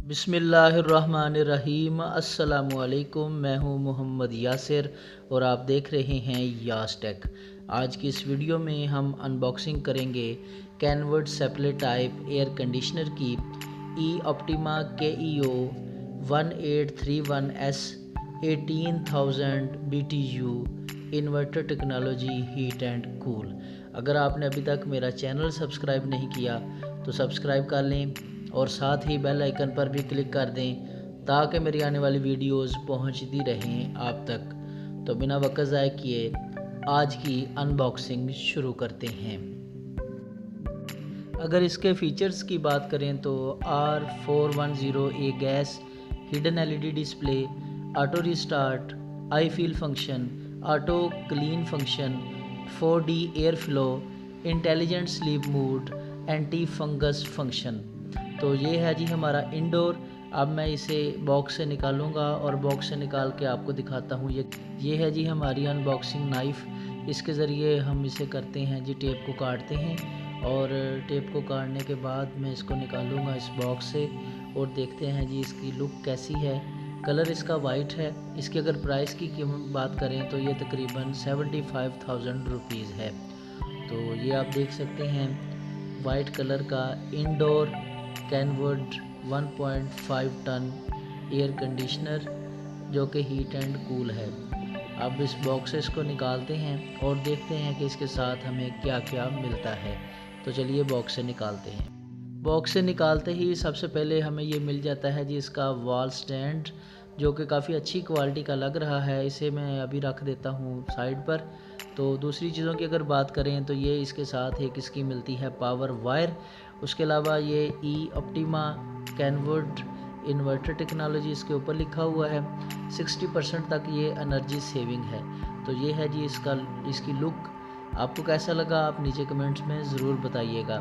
बिस्मिल्लाहिर्रहमानिर्रहीम। अस्सलामुअलैकुम। मैं हूं मोहम्मद यासिर और आप देख रहे हैं यास टेक। आज की इस वीडियो में हम अनबॉक्सिंग करेंगे कैनवुड सेपले टाइप एयर कंडीशनर की e optima KEO 1831S 18,000 BTU inverter technology heat and cool. अगर आपने अभी तक मेरा चैनल सब्सक्राइब नहीं किया तो सब्सक्राइब कर लें और साथ ही बेल आइकन पर भी क्लिक कर दें ताकि मेरी आने वाली वीडियोस पहुंचती रहें आप तक। तो बिना वक्त ज़ाय किए आज की अनबॉक्सिंग शुरू करते हैं। अगर इसके फीचर्स की बात करें तो R410A gas, hidden LED display, auto restart, I feel function, auto clean function, 4D air flow, intelligent sleep mode, anti fungus function. तो ये है जी हमारा इंडोर। अब मैं इसे बॉक्स से निकालूंगा और बॉक्स से निकाल के आपको दिखाता हूँ। ये है जी हमारी अनबॉक्सिंग नाइफ़। इसके ज़रिए हम इसे करते हैं जी, टेप को काटते हैं और टेप को काटने के बाद मैं इसको निकालूंगा इस बॉक्स से और देखते हैं जी इसकी लुक कैसी है। कलर इसका वाइट है। इसकी अगर प्राइस की बात करें तो ये तकरीबन 75,000 रुपीज़ है। तो ये आप देख सकते हैं वाइट कलर का indoor Kenwood 1.5 ton air conditioner जो कि हीट एंड कूल है। अब इस बॉक्सेस को निकालते हैं और देखते हैं कि इसके साथ हमें क्या क्या मिलता है। तो चलिए बॉक्स से निकालते हैं। बॉक्स से निकालते ही सबसे पहले हमें ये मिल जाता है जी इसका वॉल स्टैंड, जो कि काफ़ी अच्छी क्वालिटी का लग रहा है। इसे मैं अभी रख देता हूँ साइड पर। तो दूसरी चीज़ों की अगर बात करें तो ये इसके साथ एक इसकी मिलती है पावर वायर। उसके अलावा ये ई ऑप्टिमा कैनवुड इन्वर्टर टेक्नोलॉजी इसके ऊपर लिखा हुआ है। 60% तक ये एनर्जी सेविंग है। तो ये है जी इसकी लुक। आपको कैसा लगा आप नीचे कमेंट्स में ज़रूर बताइएगा।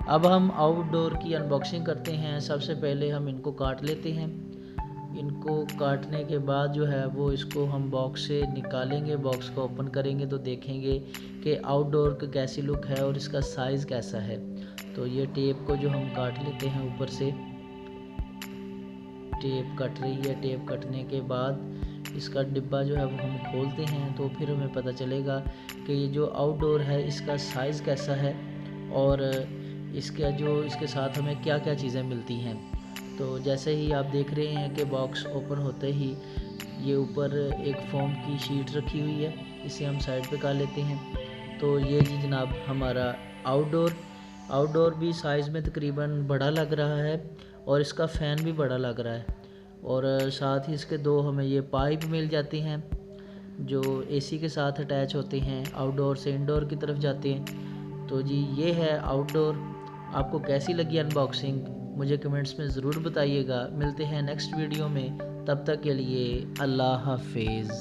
अब हम आउटडोर की अनबॉक्सिंग करते हैं। सबसे पहले हम इनको काट लेते हैं। इनको काटने के बाद जो है वो इसको हम बॉक्स से निकालेंगे। बॉक्स को ओपन करेंगे तो देखेंगे कि आउटडोर की कैसी लुक है और इसका साइज़ कैसा है। तो ये टेप को जो हम काट लेते हैं, ऊपर से टेप कट रही है। टेप कटने के बाद इसका डिब्बा जो है वो हम खोलते हैं तो फिर हमें पता चलेगा कि ये जो आउटडोर है इसका साइज़ कैसा है और इसके साथ हमें क्या क्या चीज़ें मिलती हैं। तो जैसे ही आप देख रहे हैं कि बॉक्स ओपन होते ही ये ऊपर एक फोम की शीट रखी हुई है, इसे हम साइड पे कर लेते हैं। तो ये जी जनाब हमारा आउटडोर भी साइज़ में तकरीबन बड़ा लग रहा है और इसका फ़ैन भी बड़ा लग रहा है और साथ ही इसके दो हमें ये पाइप मिल जाते हैं जो AC के साथ अटैच होते हैं, आउटडोर से इंडोर की तरफ जाते हैं। तो जी ये है आउटडोर। आपको कैसी लगी अनबॉक्सिंग मुझे कमेंट्स में ज़रूर बताइएगा। मिलते हैं नेक्स्ट वीडियो में, तब तक के लिए अल्लाह हाफिज़।